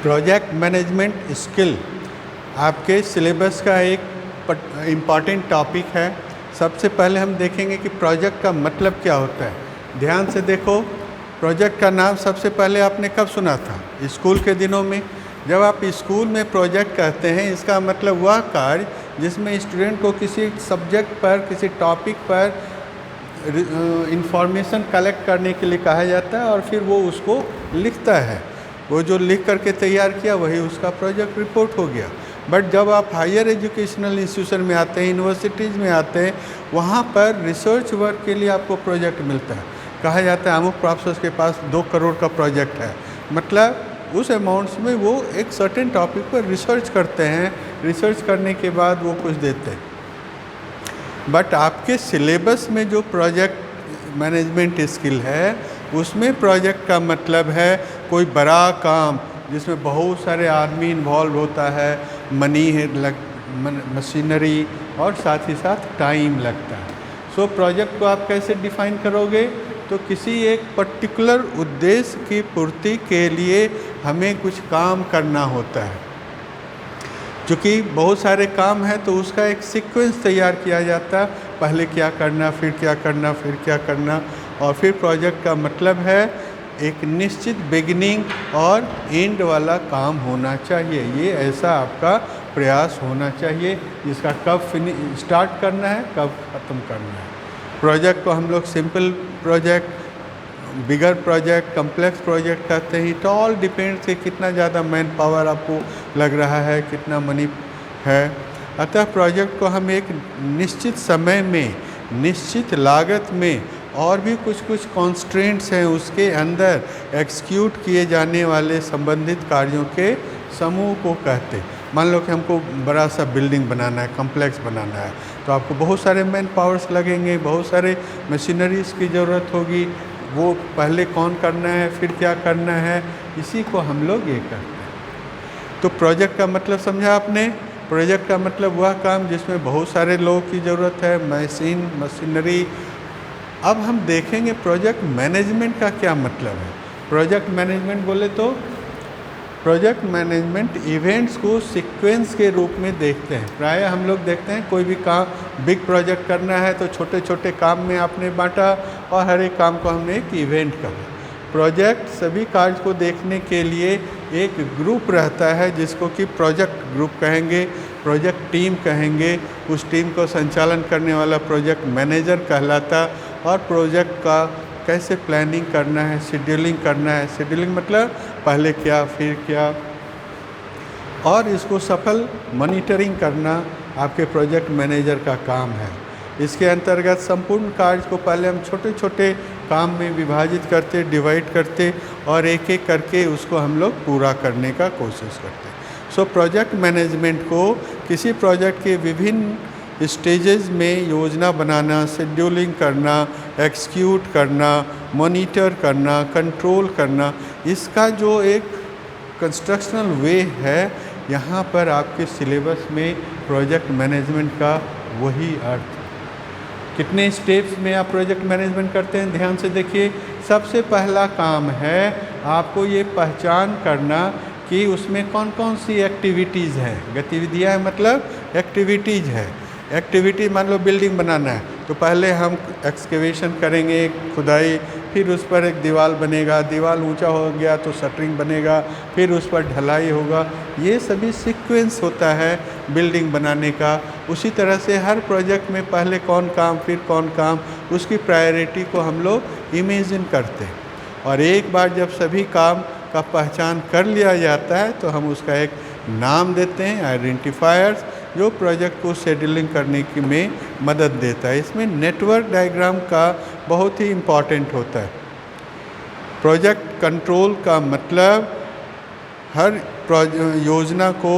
Project management skill आपके syllabus का एक इम्पॉर्टेंट टॉपिक है। सबसे पहले हम देखेंगे कि प्रोजेक्ट का मतलब क्या होता है। ध्यान से देखो, प्रोजेक्ट का नाम सबसे पहले आपने कब सुना था? स्कूल के दिनों में। जब आप स्कूल में प्रोजेक्ट कहते हैं, इसका मतलब वह कार्य जिसमें स्टूडेंट को किसी सब्जेक्ट पर, किसी टॉपिक पर इंफॉर्मेशन कलेक्ट करने के लिए कहा जाता है और फिर वो उसको लिखता है। वो जो लिख करके तैयार किया वही उसका प्रोजेक्ट रिपोर्ट हो गया। बट जब आप हायर एजुकेशनल इंस्टीट्यूशन में आते हैं, यूनिवर्सिटीज़ में आते हैं, वहाँ पर रिसर्च वर्क के लिए आपको प्रोजेक्ट मिलता है। कहा जाता है अमुक प्रोफेसर के पास 2 करोड़ का प्रोजेक्ट है, मतलब उस अमाउंट्स में वो एक सर्टेन टॉपिक पर रिसर्च करते हैं। रिसर्च करने के बाद वो कुछ देते हैं। बट आपके सिलेबस में जो प्रोजेक्ट मैनेजमेंट स्किल है, उसमें प्रोजेक्ट का मतलब है कोई बड़ा काम जिसमें बहुत सारे आदमी इन्वॉल्व होता है, मनी है, मशीनरी और साथ ही साथ टाइम लगता है। सो प्रोजेक्ट को आप कैसे डिफाइन करोगे? तो किसी एक पर्टिकुलर उद्देश्य की पूर्ति के लिए हमें कुछ काम करना होता है। चूँकि बहुत सारे काम हैं तो उसका एक सीक्वेंस तैयार किया जाता है, पहले क्या करना, फिर क्या करना, फिर क्या करना। और फिर प्रोजेक्ट का मतलब है एक निश्चित बिगिनिंग और एंड वाला काम होना चाहिए। ये ऐसा आपका प्रयास होना चाहिए जिसका कब स्टार्ट करना है, कब ख़त्म करना है। प्रोजेक्ट को हम लोग सिंपल प्रोजेक्ट, बिगर प्रोजेक्ट, कम्प्लेक्स प्रोजेक्ट कहते हैं। इट ऑल डिपेंड्स कि कितना ज़्यादा मैन पावर आपको लग रहा है, कितना मनी है। अतः प्रोजेक्ट को हम एक निश्चित समय में, निश्चित लागत में और भी कुछ कॉन्स्ट्रेंट्स हैं उसके अंदर एक्सिक्यूट किए जाने वाले संबंधित कार्यों के समूह को कहते हैं। मान लो कि हमको बड़ा सा बिल्डिंग बनाना है, कम्प्लेक्स बनाना है, तो आपको बहुत सारे मैन पावर्स लगेंगे, बहुत सारे मशीनरीज की ज़रूरत होगी। वो पहले कौन करना है, फिर क्या करना है, इसी को हम लोग ये करते हैं। तो प्रोजेक्ट का मतलब समझा आपने? प्रोजेक्ट का मतलब वह काम जिसमें बहुत सारे लोगों की ज़रूरत है, मशीनरी। अब हम देखेंगे प्रोजेक्ट मैनेजमेंट का क्या मतलब है। प्रोजेक्ट मैनेजमेंट बोले तो प्रोजेक्ट मैनेजमेंट इवेंट्स को सीक्वेंस के रूप में देखते हैं। प्रायः हम लोग देखते हैं कोई भी काम बिग प्रोजेक्ट करना है तो छोटे छोटे काम में आपने बांटा और हर एक काम को हमने एक इवेंट कहा। प्रोजेक्ट सभी कार्य को देखने के लिए एक ग्रुप रहता है जिसको कि प्रोजेक्ट ग्रुप कहेंगे, प्रोजेक्ट टीम कहेंगे। उस टीम को संचालन करने वाला प्रोजेक्ट मैनेजर कहलाता। और प्रोजेक्ट का कैसे प्लानिंग करना है, शेड्यूलिंग करना है। शेड्यूलिंग मतलब पहले क्या, फिर क्या, और इसको सफल मॉनिटरिंग करना आपके प्रोजेक्ट मैनेजर का काम है। इसके अंतर्गत संपूर्ण कार्य को पहले हम छोटे छोटे काम में विभाजित करते, डिवाइड करते और एक एक करके उसको हम लोग पूरा करने का कोशिश करते। सो प्रोजेक्ट मैनेजमेंट को किसी प्रोजेक्ट के विभिन्न स्टेजेस में योजना बनाना, शेड्यूलिंग करना, एक्सिक्यूट करना, मॉनिटर करना, कंट्रोल करना, इसका जो एक कंस्ट्रक्शनल वे है, यहाँ पर आपके सिलेबस में प्रोजेक्ट मैनेजमेंट का वही अर्थ। कितने स्टेप्स में आप प्रोजेक्ट मैनेजमेंट करते हैं, ध्यान से देखिए। सबसे पहला काम है आपको ये पहचान करना कि उसमें कौन कौन सी एक्टिविटीज़ हैं। गतिविधियाँ है मतलब एक्टिविटीज़ है। एक्टिविटी मान लो बिल्डिंग बनाना है तो पहले हम एक्सकेवेशन करेंगे, खुदाई, फिर उस पर एक दीवार बनेगा, दीवार ऊंचा हो गया तो शटरिंग बनेगा, फिर उस पर ढलाई होगा। ये सभी सीक्वेंस होता है बिल्डिंग बनाने का। उसी तरह से हर प्रोजेक्ट में पहले कौन काम, फिर कौन काम, उसकी प्रायोरिटी को हम लोग इमेजिन करते हैं। और एक बार जब सभी काम का पहचान कर लिया जाता है तो हम उसका एक नाम देते हैं, आइडेंटिफायर्स, जो प्रोजेक्ट को शेड्यूलिंग करने की में मदद देता है। इसमें नेटवर्क डायग्राम का बहुत ही इम्पॉर्टेंट होता है। प्रोजेक्ट कंट्रोल का मतलब हर योजना को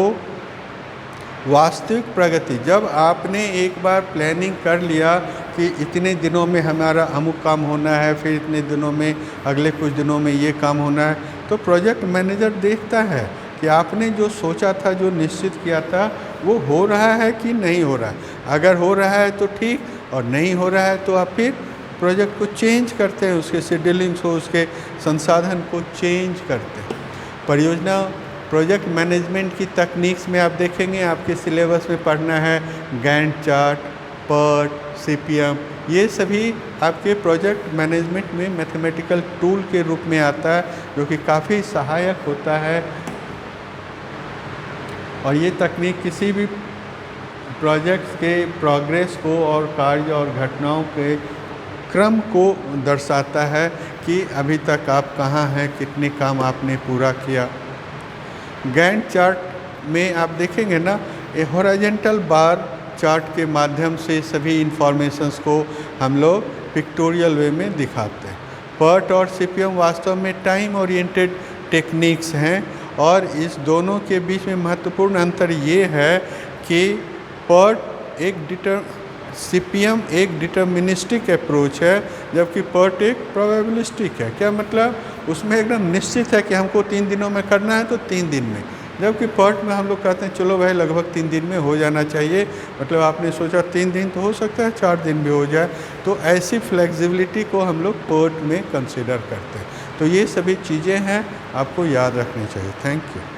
वास्तविक प्रगति, जब आपने एक बार प्लानिंग कर लिया कि इतने दिनों में हमारा अमुक काम होना है, फिर इतने दिनों में, अगले कुछ दिनों में ये काम होना है, तो प्रोजेक्ट मैनेजर देखता है कि आपने जो सोचा था, जो निश्चित किया था, वो हो रहा है कि नहीं हो रहा है। अगर हो रहा है तो ठीक, और नहीं हो रहा है तो आप फिर प्रोजेक्ट को चेंज करते हैं, उसके शेड्यूलिंग को, उसके संसाधन को चेंज करते हैं। परियोजना प्रोजेक्ट मैनेजमेंट की तकनीक्स में आप देखेंगे आपके सिलेबस में पढ़ना है गैंट चार्ट, पर्ट, सीपीएम, ये सभी आपके प्रोजेक्ट मैनेजमेंट में मैथमेटिकल टूल के रूप में आता है, जो कि काफ़ी सहायक होता है। और ये तकनीक किसी भी प्रोजेक्ट्स के प्रोग्रेस को और कार्य और घटनाओं के क्रम को दर्शाता है कि अभी तक आप कहाँ हैं, कितने काम आपने पूरा किया। गैंट चार्ट में आप देखेंगे ना, ए हॉरिजॉन्टल बार चार्ट के माध्यम से सभी इंफॉर्मेशंस को हम लोग पिक्टोरियल वे में दिखाते हैं। पर्ट और सीपीएम वास्तव में टाइम ओरिएंटेड टेक्निक्स हैं, और इस दोनों के बीच में महत्वपूर्ण अंतर ये है कि सीपीएम एक डिटर्मिनिस्टिक अप्रोच है, जबकि पर्ट एक प्रोबेबिलिस्टिक है। क्या मतलब? उसमें एकदम निश्चित है कि हमको 3 दिनों में करना है तो 3 दिन में, जबकि पर्ट में हम लोग कहते हैं चलो भाई लगभग 3 दिन में हो जाना चाहिए। मतलब आपने सोचा 3 दिन तो हो सकता है 4 दिन भी हो जाए। तो ऐसी फ्लेक्सिबिलिटी को हम लोग पर्ट में कंसिडर करते हैं। तो ये सभी चीज़ें हैं, आपको याद रखनी चाहिए। Thank you.